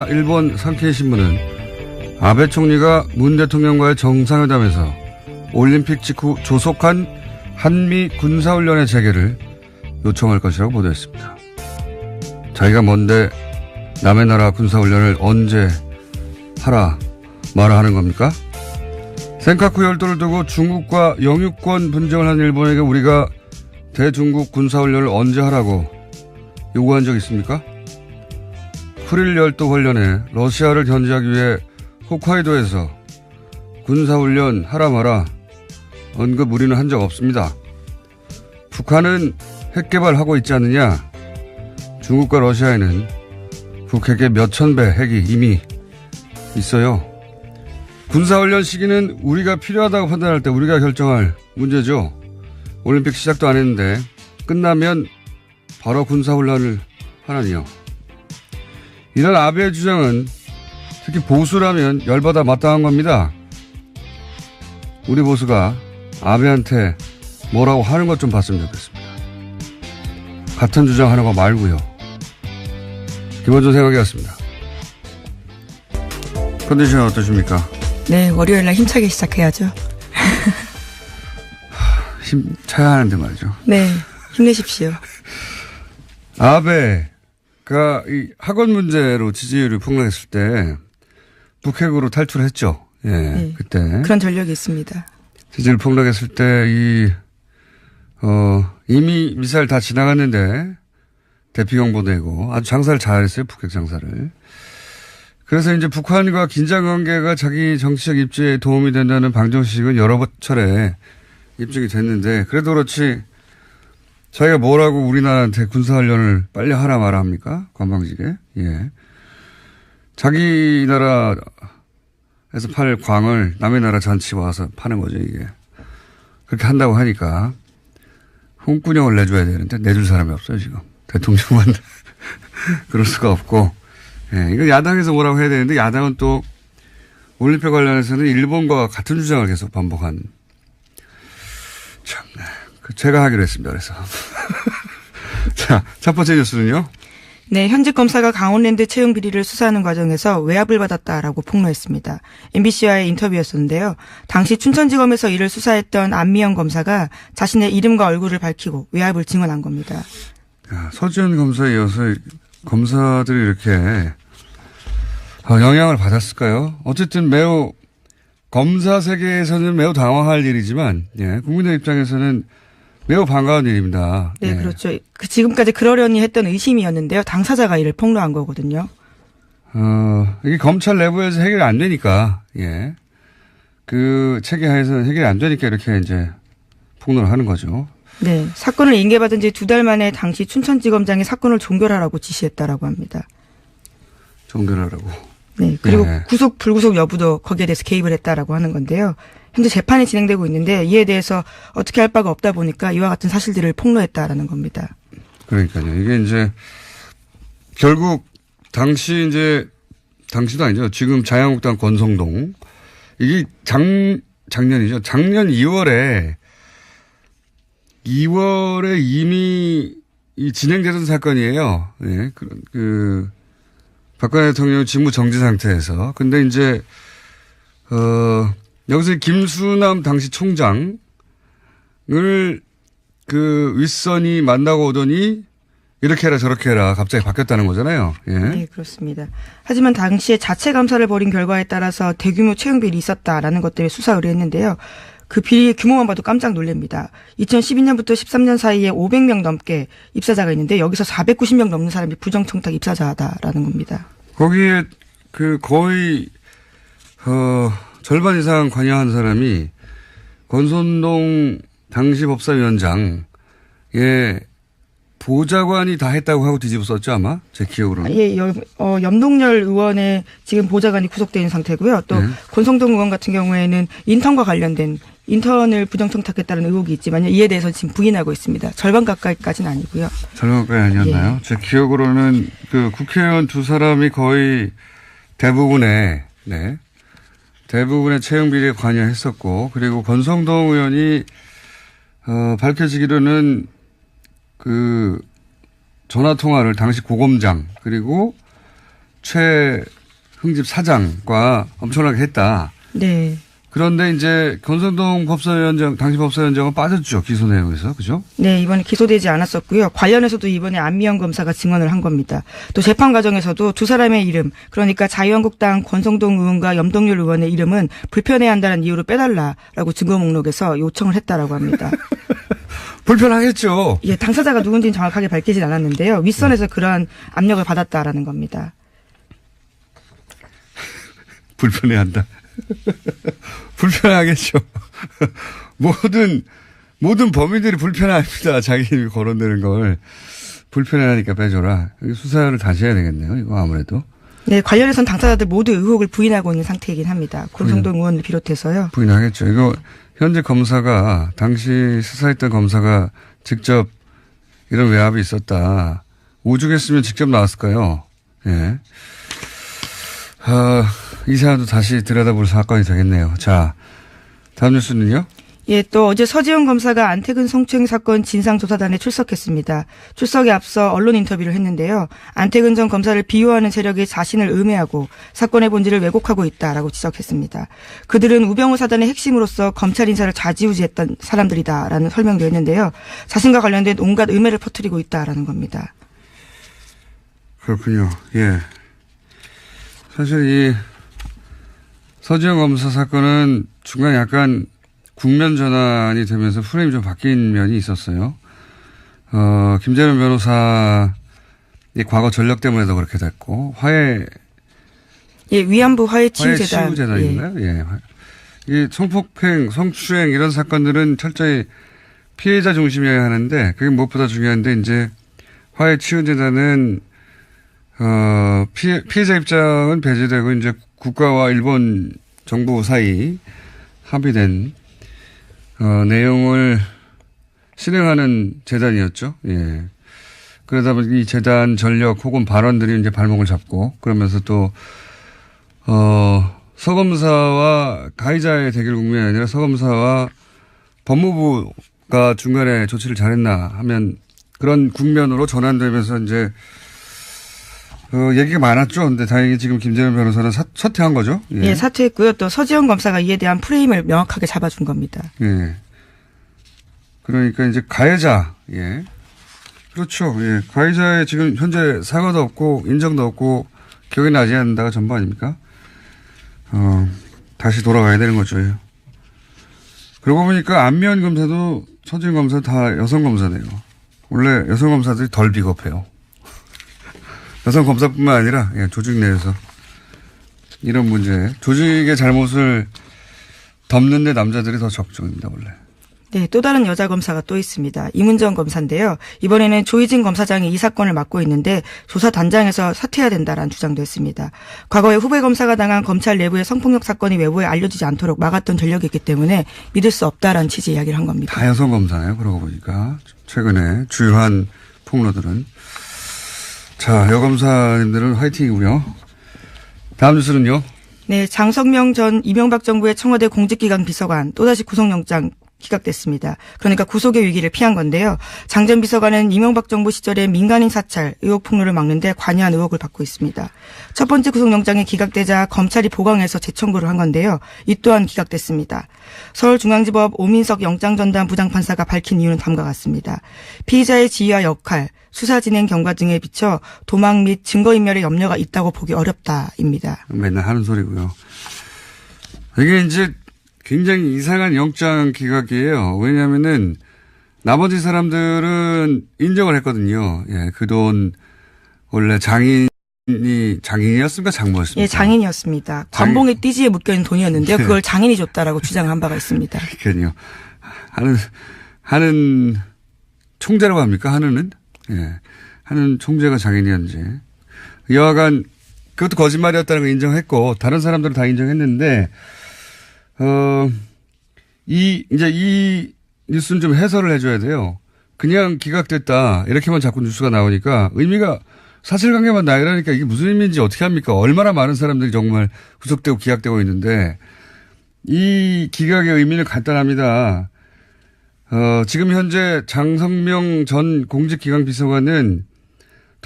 일본 산케이 신문은 아베 총리가 문 대통령과의 정상회담에서 올림픽 직후 조속한 한미 군사훈련의 재개를 요청할 것이라고 보도했습니다. 자기가 뭔데 남의 나라 군사훈련을 언제 하라 말아 하는 겁니까? 센카쿠 열도를 두고 중국과 영유권 분쟁을 한 일본에게 우리가 대중국 군사훈련을 언제 하라고 요구한 적 있습니까? 쿠릴 열도 관련해 러시아를 견제하기 위해 홋카이도에서 군사훈련 하라 마라 언급 우리는 한 적 없습니다. 북한은 핵개발하고 있지 않느냐? 중국과 러시아에는 북핵의 몇천 배 핵이 이미 있어요. 군사훈련 시기는 우리가 필요하다고 판단할 때 우리가 결정할 문제죠. 올림픽 시작도 안 했는데 끝나면 바로 군사훈련을 하라니요. 이런 아베의 주장은 특히 보수라면 열받아 마땅한 겁니다. 우리 보수가 아베한테 뭐라고 하는 것 좀 봤으면 좋겠습니다. 같은 주장하는 거 말고요. 김원준 생각이었습니다. 컨디션 어떠십니까? 네, 월요일날 힘차게 시작해야죠. 힘차야 하는데 말이죠. 네, 힘내십시오. 아베가 이 학원 문제로 지지율이 폭락했을 때 북핵으로 탈출했죠. 예, 네, 그때 그런 전력이 있습니다. 지지율 폭락했을 때 이미 미사일 다 지나갔는데 대피경 보내고 아주 장사를 잘했어요. 북핵 장사를. 그래서 이제 북한과 긴장 관계가 자기 정치적 입지에 도움이 된다는 방정식은 여러 차례 입증이 됐는데 그래도 그렇지 자기가 뭐라고 우리나라한테 군사훈련을 빨리 하라 마라 합니까? 관방지게. 예. 자기 나라에서 팔 광을 남의 나라 잔치 와서 파는 거죠, 이게. 그렇게 한다고 하니까 홍군형을 내줘야 되는데 내줄 사람이 없어요, 지금. 대통령만 그럴 수가 없고. 예, 이거 야당에서 뭐라고 해야 되는데 야당은 또 올림픽 관련해서는 일본과 같은 주장을 계속 반복한. 참, 제가 하기로 했습니다. 그래서. 자, 첫 번째 뉴스는요. 네, 현직 검사가 강원랜드 채용 비리를 수사하는 과정에서 외압을 받았다라고 폭로했습니다. MBC와의 인터뷰였었는데요. 당시 춘천지검에서 이를 수사했던 안미영 검사가 자신의 이름과 얼굴을 밝히고 외압을 증언한 겁니다. 야, 서지현 검사에 이어서 검사들이 이렇게 영향을 받았을까요? 어쨌든 매우 검사 세계에서는 매우 당황할 일이지만 예, 국민의 입장에서는 매우 반가운 일입니다. 네, 예. 그렇죠. 지금까지 그러려니 했던 의심이었는데요. 당사자가 이를 폭로한 거거든요. 이게 검찰 내부에서 해결이 안 되니까 예, 그 체계 하에서는 해결이 안 되니까 이렇게 이제 폭로를 하는 거죠. 네, 사건을 인계받은 지 2달 만에 당시 춘천지검장이 사건을 종결하라고 지시했다라고 합니다. 종결하라고. 네, 그리고 예. 구속 불구속 여부도 거기에 대해서 개입을 했다라고 하는 건데요. 현재 재판이 진행되고 있는데 이에 대해서 어떻게 할 바가 없다 보니까 이와 같은 사실들을 폭로했다라는 겁니다. 그러니까요. 이게 이제 결국 당시도 아니죠. 지금 자유한국당 권성동 이게 작년이죠. 작년 2월에 이미 진행되던 사건이에요. 예, 박근혜 대통령 직무 정지 상태에서. 근데 이제, 여기서 김수남 당시 총장을 윗선이 만나고 오더니 이렇게 해라 저렇게 해라 갑자기 바뀌었다는 거잖아요. 예. 네, 그렇습니다. 하지만 당시에 자체 감사를 벌인 결과에 따라서 대규모 채용 비리 있었다라는 것 때문에 수사 의뢰했는데요. 그 비리의 규모만 봐도 깜짝 놀랍니다. 2012년부터 13년 사이에 500명 넘게 입사자가 있는데 여기서 490명 넘는 사람이 부정청탁 입사자다라는 겁니다. 거기에 거의 절반 이상 관여한 사람이 권선동 당시 법사위원장의 보좌관이 다 했다고 하고 뒤집어 썼죠 아마 제 기억으로는. 예, 염동열 의원의 지금 보좌관이 구속되어 있는 상태고요. 또 권성동 의원 같은 경우에는 인턴과 관련된 인턴을 부정청탁했다는 의혹이 있지만 이에 대해서 지금 부인하고 있습니다. 절반 가까이까지는 아니고요. 절반 가까이 아니었나요? 예. 제 기억으로는 그 국회의원 두 사람이 거의 대부분의 채용 비리에 관여했었고 그리고 권성동 의원이 밝혀지기로는 그 전화 통화를 당시 고검장 그리고 최흥집 사장과 엄청나게 했다. 네. 그런데 이제 권성동 법사위원장, 당시 법사위원장은 빠졌죠. 기소 내용에서. 그죠? 네, 이번에 기소되지 않았었고요. 관련해서도 이번에 안미영 검사가 증언을 한 겁니다. 또 재판 과정에서도 두 사람의 이름, 그러니까 자유한국당 권성동 의원과 염동열 의원의 이름은 불편해한다는 이유로 빼달라라고 증거 목록에서 요청을 했다라고 합니다. 불편하겠죠. 예, 당사자가 누군지는 정확하게 밝히진 않았는데요. 윗선에서 그러한 압력을 받았다라는 겁니다. 불편해한다. 불편하겠죠. 모든 범인들이 불편합니다. 자기 이름이 거론되는 걸. 불편해하니까 빼줘라. 수사를 다시 해야 되겠네요. 이거 아무래도. 네, 관련해서는 당사자들 모두 의혹을 부인하고 있는 상태이긴 합니다. 권성동 의원을 비롯해서요. 부인하겠죠. 이거 현재 검사가, 당시 수사했던 검사가 직접 이런 외압이 있었다. 오죽했으면 직접 나왔을까요? 예. 이 사안도 다시 들여다볼 사건이 되겠네요. 자, 다음 뉴스는요? 예, 또 어제 서지영 검사가 안태근 성추행 사건 진상조사단에 출석했습니다. 출석에 앞서 언론 인터뷰를 했는데요. 안태근 전 검사를 비호하는 세력이 자신을 음해하고 사건의 본질을 왜곡하고 있다라고 지적했습니다. 그들은 우병우 사단의 핵심으로서 검찰 인사를 좌지우지했던 사람들이다라는 설명도 했는데요. 자신과 관련된 온갖 음해를 퍼뜨리고 있다라는 겁니다. 그렇군요. 예. 사실 이 서지영 검사 사건은 중간에 약간 국면 전환이 되면서 프레임이 좀 바뀐 면이 있었어요. 김재련 변호사의 과거 전력 때문에도 그렇게 됐고, 예, 위안부 화해치유재단. 화해치유재단인가요? 예. 이 성폭행, 성추행 이런 사건들은 철저히 피해자 중심이어야 하는데, 그게 무엇보다 중요한데, 이제 화해치유재단은, 피해자 입장은 배제되고, 이제 국가와 일본 정부 사이 합의된 내용을 실행하는 재단이었죠. 예. 그러다 보니 이 재단 전력 혹은 발언들이 이제 발목을 잡고 그러면서 또, 서검사와 가해자의 대결 국면이 아니라 서검사와 법무부가 중간에 조치를 잘했나 하면 그런 국면으로 전환되면서 이제 얘기가 많았죠. 근데 다행히 지금 김재련 변호사는 사퇴한 거죠. 예. 예, 사퇴했고요. 또 서지영 검사가 이에 대한 프레임을 명확하게 잡아준 겁니다. 예. 그러니까 이제 가해자, 예. 그렇죠. 예. 가해자의 지금 현재 사과도 없고 인정도 없고 기억이 나지 않는다가 전부 아닙니까? 다시 돌아가야 되는 거죠. 예. 그러고 보니까 안미연 검사도 서지영 검사 다 여성 검사네요. 원래 여성 검사들이 덜 비겁해요. 여성 검사뿐만 아니라 조직 내에서 이런 문제, 조직의 잘못을 덮는데 남자들이 더 적중입니다, 원래. 네, 또 다른 여자 검사가 또 있습니다. 이문정 검사인데요. 이번에는 조희진 검사장이 이 사건을 맡고 있는데 조사단장에서 사퇴해야 된다라는 주장도 했습니다. 과거에 후배 검사가 당한 검찰 내부의 성폭력 사건이 외부에 알려지지 않도록 막았던 전력이 있기 때문에 믿을 수 없다라는 취지의 이야기를 한 겁니다. 다 여성 검사네요, 그러고 보니까. 최근에 주요한 폭로들은. 자, 여검사님들은 화이팅이고요. 다음 뉴스는요. 네, 장성명 전 이명박 정부의 청와대 공직기강 비서관 또다시 구속영장 기각됐습니다. 그러니까 구속의 위기를 피한 건데요. 장 전 비서관은 이명박 정부 시절에 민간인 사찰 의혹 폭로를 막는데 관여한 의혹을 받고 있습니다. 첫 번째 구속영장이 기각되자 검찰이 보강해서 재청구를 한 건데요. 이 또한 기각됐습니다. 서울중앙지법 오민석 영장전담 부장판사가 밝힌 이유는 다음과 같습니다. 피의자의 지위와 역할, 수사 진행 경과 등에 비춰 도망 및 증거인멸의 염려가 있다고 보기 어렵다입니다. 맨날 하는 소리고요. 이게 이제 굉장히 이상한 영장 기각이에요. 왜냐하면은 나머지 사람들은 인정을 했거든요. 예, 그 돈 원래 장인이었습니까? 장모였습니까? 예, 장인이었습니다. 관봉의 띠지에 묶여있는 돈이었는데요. 그걸 장인이 줬다라고 주장한 바가 있습니다. 그러니까요. 하는 총재라고 합니까? 하는은? 예. 하는 총재가 장인이었는지. 여하간 그것도 거짓말이었다는 걸 인정했고 다른 사람들은 다 인정했는데 이 뉴스는 좀 해설을 해줘야 돼요. 그냥 기각됐다. 이렇게만 자꾸 뉴스가 나오니까 의미가 사실관계만 나열하니까 이게 무슨 의미인지 어떻게 합니까? 얼마나 많은 사람들이 정말 구속되고 기각되고 있는데 이 기각의 의미는 간단합니다. 지금 현재 장성명 전 공직기강 비서관은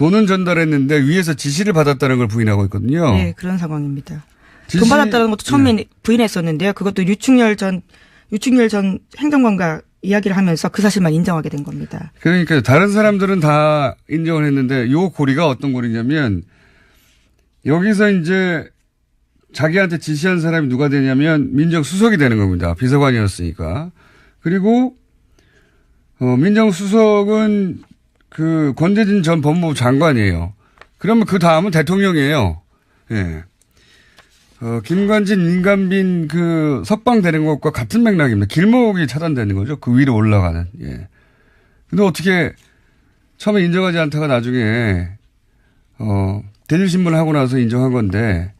돈은 전달했는데 위에서 지시를 받았다는 걸 부인하고 있거든요. 네, 그런 상황입니다. 돈 받았다는 것도 처음에 네. 부인했었는데요. 그것도 유충렬 전 행정관과 이야기를 하면서 그 사실만 인정하게 된 겁니다. 그러니까 다른 사람들은 다 인정을 했는데 요 고리가 어떤 고리냐면 여기서 이제 자기한테 지시한 사람이 누가 되냐면 민정수석이 되는 겁니다. 비서관이었으니까. 그리고 민정수석은 그 권재진 전 법무부 장관이에요. 그러면 그 다음은 대통령이에요. 예. 김관진, 민간빈 그 석방되는 것과 같은 맥락입니다. 길목이 차단되는 거죠. 그 위로 올라가는. 예. 근데 어떻게 처음에 인정하지 않다가 나중에 대질신문을 하고 나서 인정한 건데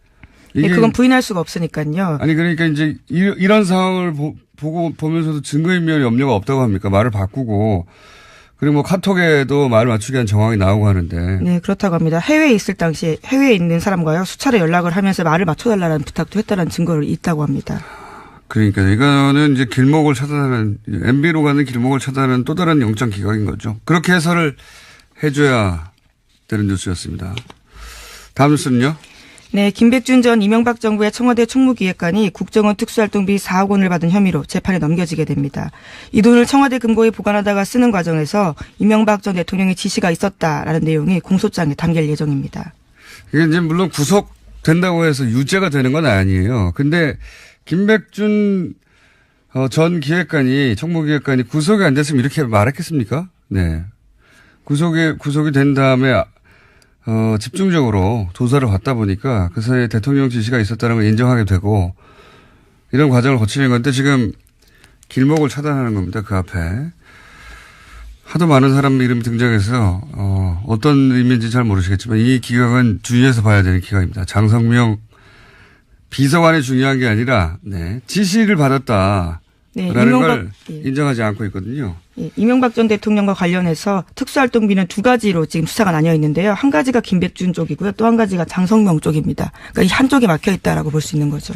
이게 네, 그건 부인할 수가 없으니까요. 아니 그러니까 이제 이런 상황을 보면서도 증거인멸 염려가 없다고 합니까? 말을 바꾸고 그리고 뭐 카톡에도 말을 맞추기 위한 정황이 나오고 하는데. 네, 그렇다고 합니다. 해외에 있을 당시에 해외에 있는 사람과요 수차례 연락을 하면서 말을 맞춰달라는 부탁도 했다는 증거를 있다고 합니다. 그러니까 이거는 이제 길목을 차단하는 MB로 가는 길목을 차단하는 또 다른 영장 기각인 거죠. 그렇게 해설을 해줘야 되는 뉴스였습니다. 다음 뉴스는요? 네, 김백준 전 이명박 정부의 청와대 총무기획관이 국정원 특수활동비 4억 원을 받은 혐의로 재판에 넘겨지게 됩니다. 이 돈을 청와대 금고에 보관하다가 쓰는 과정에서 이명박 전 대통령의 지시가 있었다라는 내용이 공소장에 담길 예정입니다. 이게 이제 물론 구속된다고 해서 유죄가 되는 건 아니에요. 근데 김백준 전 기획관이 총무기획관이 구속이 안 됐으면 이렇게 말했겠습니까? 네. 구속이 된 다음에 집중적으로 조사를 받다 보니까 그 사이에 대통령 지시가 있었다는 걸 인정하게 되고 이런 과정을 거치는 건데 지금 길목을 차단하는 겁니다. 그 앞에. 하도 많은 사람 이름이 등장해서 어떤 의미인지 잘 모르시겠지만 이 기각은 주의해서 봐야 되는 기각입니다. 장성명 비서관이 중요한 게 아니라 지시를 받았다라는 걸 인정하지 않고 있거든요. 예, 이명박 전 대통령과 관련해서 특수활동비는 두 가지로 지금 수사가 나뉘어 있는데요. 한 가지가 김백준 쪽이고요. 또 한 가지가 장성명 쪽입니다. 그러니까 이 한쪽에 막혀 있다라고 볼 수 있는 거죠.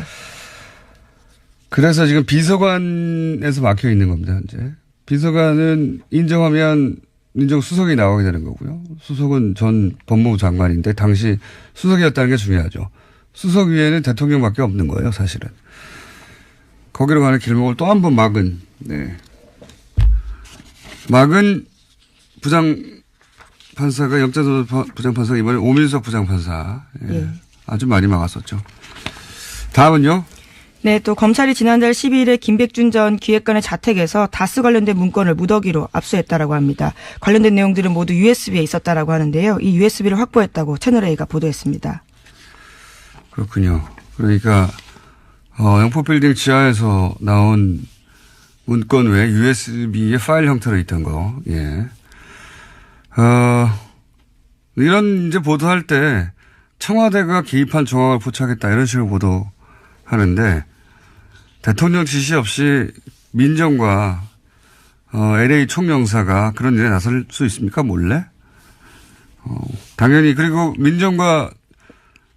그래서 지금 비서관에서 막혀 있는 겁니다. 현재. 비서관은 인정하면 민정수석이 나오게 되는 거고요. 수석은 전 법무부 장관인데 당시 수석이었다는 게 중요하죠. 수석 위에는 대통령밖에 없는 거예요. 사실은. 거기로 가는 길목을 또 한 번 막은 부장판사가 영장조사 부장판사가 이번에 오민석 부장판사. 예. 아주 많이 막았었죠. 다음은요. 네, 또 검찰이 지난달 12일에 김백준 전 기획관의 자택에서 다스 관련된 문건을 무더기로 압수했다라고 합니다. 관련된 내용들은 모두 USB에 있었다라고 하는데요. 이 USB를 확보했다고 채널A가 보도했습니다. 그렇군요. 그러니까 영포빌딩 지하에서 나온 문건 외에 USB의 파일 형태로 있던 거. 예. 이런 이제 보도할 때 청와대가 개입한 정황을 포착했다 이런 식으로 보도하는데 대통령 지시 없이 민정과 LA 총영사가 그런 일에 나설 수 있습니까? 몰래? 당연히 그리고 민정과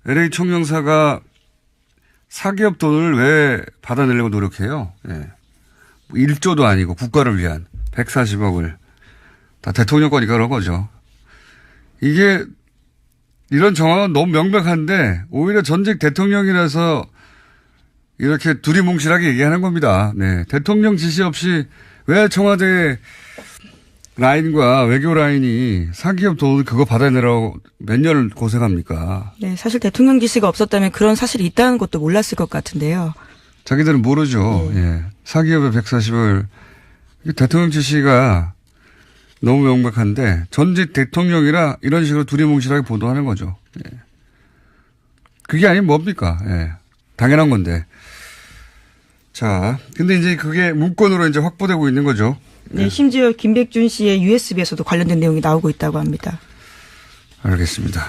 LA 총영사가 사기업 돈을 왜 받아내려고 노력해요? 예. 1조도 아니고 국가를 위한 140억을 다 대통령 거니까 그런 거죠. 이게 이런 정황은 너무 명백한데 오히려 전직 대통령이라서 이렇게 두리뭉실하게 얘기하는 겁니다. 네. 대통령 지시 없이 왜 청와대 라인과 외교 라인이 사기업 돈 그거 받아내라고 몇 년을 고생합니까? 네, 사실 대통령 지시가 없었다면 그런 사실이 있다는 것도 몰랐을 것 같은데요. 자기들은 모르죠. 예. 사기업의 140을 대통령 지시가 너무 명백한데 전직 대통령이라 이런 식으로 두리뭉실하게 보도하는 거죠. 예. 그게 아니면 뭡니까? 예. 당연한 건데. 자, 근데 이제 그게 문건으로 이제 확보되고 있는 거죠. 네, 심지어 김백준 씨의 USB에서도 관련된 내용이 나오고 있다고 합니다. 알겠습니다.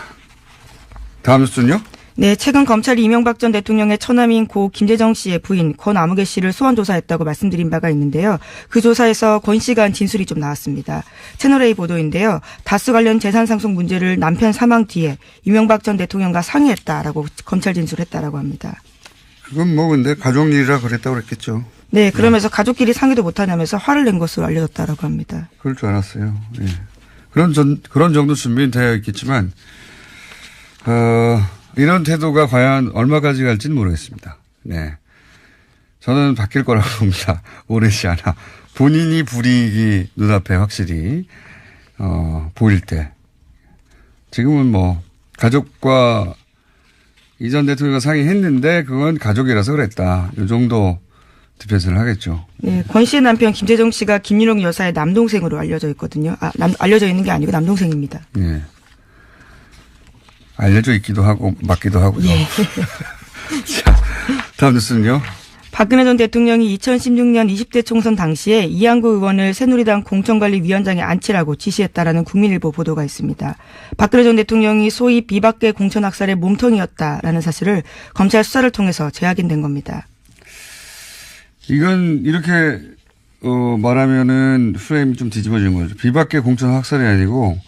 다음 뉴스는요? 네, 최근 검찰이 이명박 전 대통령의 처남인 고 김대정 씨의 부인 권 아무개 씨를 소환 조사했다고 말씀드린 바가 있는데요. 그 조사에서 권 씨가 한 진술이 좀 나왔습니다. 채널A 보도인데요. 다스 관련 재산 상속 문제를 남편 사망 뒤에 이명박 전 대통령과 상의했다라고 검찰 진술했다라고 합니다. 그건 뭐 근데 가족 일이라 그랬다고 그랬겠죠. 네, 그러면서 가족끼리 상의도 못하냐면서 화를 낸 것으로 알려졌다라고 합니다. 그럴 줄 알았어요. 예. 그런 정도 준비는 되어 있겠지만, 이런 태도가 과연 얼마까지 갈지는 모르겠습니다. 네. 저는 바뀔 거라고 봅니다. 오래지 않아. 본인이 불이익이 눈앞에 확실히, 보일 때. 지금은 뭐, 가족과 이전 대통령과 상의했는데, 그건 가족이라서 그랬다. 이 정도 디펜스를 하겠죠. 네, 권 씨의 남편 김재정 씨가 김윤옥 여사의 남동생으로 알려져 있거든요. 알려져 있는 게 아니고 남동생입니다. 예. 알려져 있기도 하고, 맞기도 하고요. 예. 자, 다음 뉴스는요. 박근혜 전 대통령이 2016년 20대 총선 당시에 이양구 의원을 새누리당 공천관리위원장에 앉히라고 지시했다라는 국민일보 보도가 있습니다. 박근혜 전 대통령이 소위 비박계 공천학살의 몸통이었다라는 사실을 검찰 수사를 통해서 재확인된 겁니다. 이건 이렇게 말하면은 프레임이 좀 뒤집어진 거죠. 비박계 공천학살이 아니고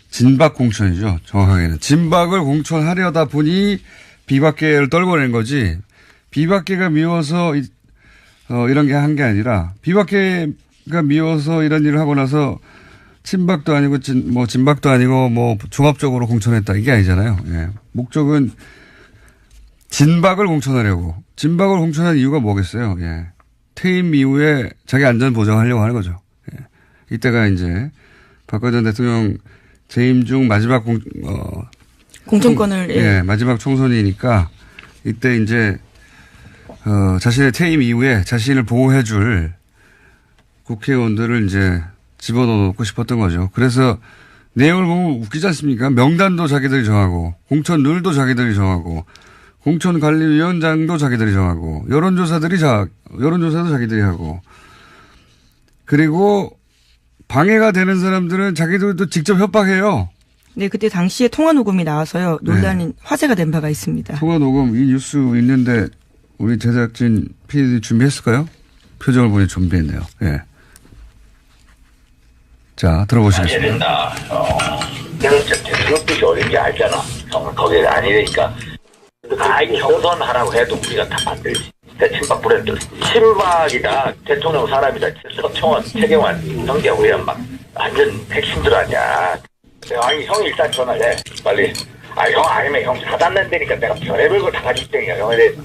진박 공천이죠. 정확하게는. 진박을 공천하려다 보니 비박계를 떨궈낸 거지. 비박계가 미워서 이런 게 한 게 아니라 비박계가 미워서 이런 일을 하고 나서 친박도 아니고 진박도 아니고 뭐 종합적으로 공천했다 이게 아니잖아요. 예. 목적은 진박을 공천하려고. 진박을 공천한 이유가 뭐겠어요. 예. 퇴임 이후에 자기 안전 보장하려고 하는 거죠. 예. 이때가 이제 박근혜 전 대통령 재임 중 마지막 공천권을 예, 마지막 총선이니까 이때 이제 자신의 퇴임 이후에 자신을 보호해줄 국회의원들을 이제 집어넣고 싶었던 거죠. 그래서 내용을 보면 웃기지 않습니까? 명단도 자기들이 정하고, 공천룰도 자기들이 정하고, 공천관리위원장도 자기들이 정하고, 여론조사도 자기들이 하고, 그리고 방해가 되는 사람들은 자기들도 직접 협박해요. 네, 그때 당시에 통화 녹음이 나와서요. 논란이 네. 화제가 된 바가 있습니다. 통화 녹음 이 뉴스 있는데 우리 제작진 PD 준비했을까요? 표정을 보니 준비했네요. 예. 자, 들어보시겠습니다. 된다. 내가 대통령 뜻이 어딘지 알잖아. 거기에 아니니까. 경선하라고 해도 우리가 다 만들지. 친박 브랜드. 친박이다. 대통령 사람이다. 서청원, 최경환, 정재훈 이런 막 완전 핵심들 아니야. 아니 형이 일단 전화해. 빨리. 형 아니면 형 사단난다니까 내가 별의별 걸 다 가지고 있다니까. 형에 대해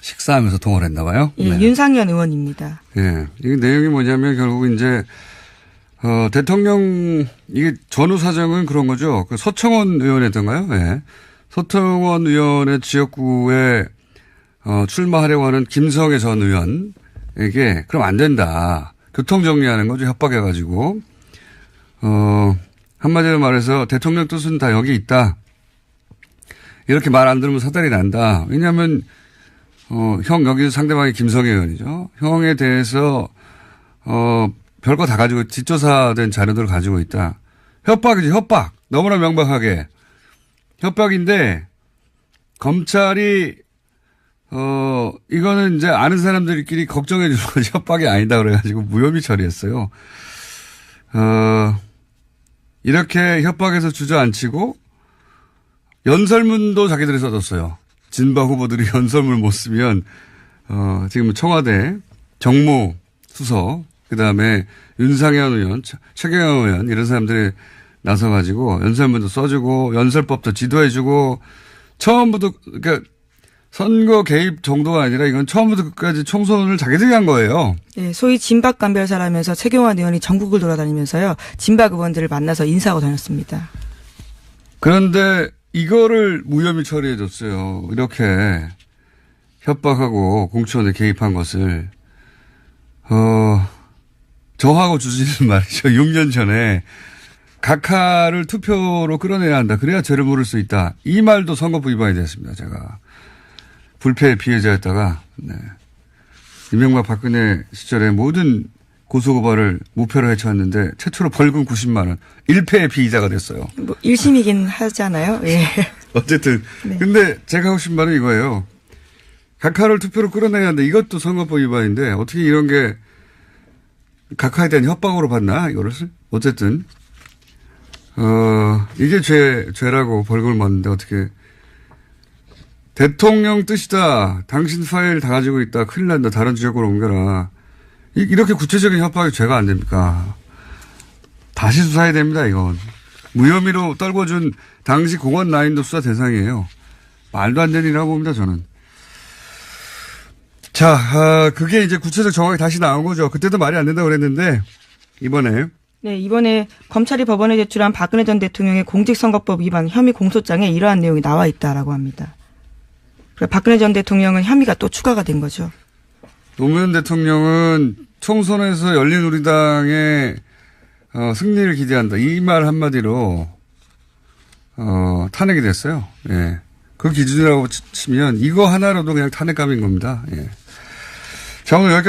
식사하면서 통화를 했나 봐요. 예, 네. 윤상현 의원입니다. 예. 이게 내용이 뭐냐면 결국 이제 대통령 이게 전후 사정은 그런 거죠. 그 서청원 의원이었던가요? 예. 서청원 의원의 지역구에 출마하려고 하는 김성애 전 의원에게 그럼 안 된다. 교통 정리하는 거죠. 협박해가지고 한마디로 말해서 대통령 뜻은 다 여기 있다. 이렇게 말 안 들으면 사달이 난다. 왜냐하면 형 여기서 상대방이 김성애 의원이죠. 형에 대해서 별거 다 가지고 뒷조사된 자료들을 가지고 있다. 협박이지 협박. 너무나 명백하게. 협박인데 검찰이 이거는 이제 아는 사람들끼리 걱정해 주는 거지 협박이 아니다 그래가지고 무혐의 처리했어요. 이렇게 협박해서 주저앉히고 연설문도 자기들이 써줬어요. 진박 후보들이 연설문을 못 쓰면 지금 청와대 정무수석 그다음에 윤상현 의원, 최경영 의원 이런 사람들이 나서가지고 연설문도 써주고 연설법도 지도해주고 처음부터 그러니까 선거 개입 정도가 아니라 이건 처음부터 끝까지 총선을 자기들이 한 거예요. 네, 소위 진박 감별사라면서 최경환 의원이 전국을 돌아다니면서요. 진박 의원들을 만나서 인사하고 다녔습니다. 그런데 이거를 무혐의 처리해줬어요. 이렇게 협박하고 공천에 개입한 것을 저하고 주진은 말이죠. 6년 전에 각하를 투표로 끌어내야 한다. 그래야 죄를 물을 수 있다. 이 말도 선거법 위반이 됐습니다. 제가 불패의 피해자였다가 이명박 박근혜 시절에 모든 고소고발을 무패로 해쳤는데 최초로 벌금 90만 원 1패의 피의자가 됐어요. 뭐 1심이긴 하잖아요. 예. 어쨌든 네. 근데 제가 하고 싶은 말은 이거예요. 각하를 투표로 끌어내야 하는데 이것도 선거법 위반인데 어떻게 이런 게 각하에 대한 협박으로 봤나 이거를 어쨌든 이게 죄라고 벌금을 맞는데 어떻게 대통령 뜻이다. 당신 파일 다 가지고 있다. 큰일 난다. 다른 지역으로 옮겨라. 이렇게 구체적인 협박이 죄가 안 됩니까? 다시 수사해야 됩니다, 이건. 무혐의로 떨궈준 당시 공원 라인도 수사 대상이에요. 말도 안 되는 일이라고 봅니다, 저는. 자, 그게 이제 구체적 정황이 다시 나온 거죠. 그때도 말이 안 된다고 그랬는데, 이번에. 네, 이번에 검찰이 법원에 제출한 박근혜 전 대통령의 공직선거법 위반 혐의 공소장에 이러한 내용이 나와 있다라고 합니다. 그래서 박근혜 전 대통령은 혐의가 또 추가가 된 거죠. 노무현 대통령은 총선에서 열린우리당의 승리를 기대한다. 이 말 한마디로 탄핵이 됐어요. 예. 그 기준이라고 치면 이거 하나로도 그냥 탄핵감인 겁니다. 예. 자, 오늘 여기까지.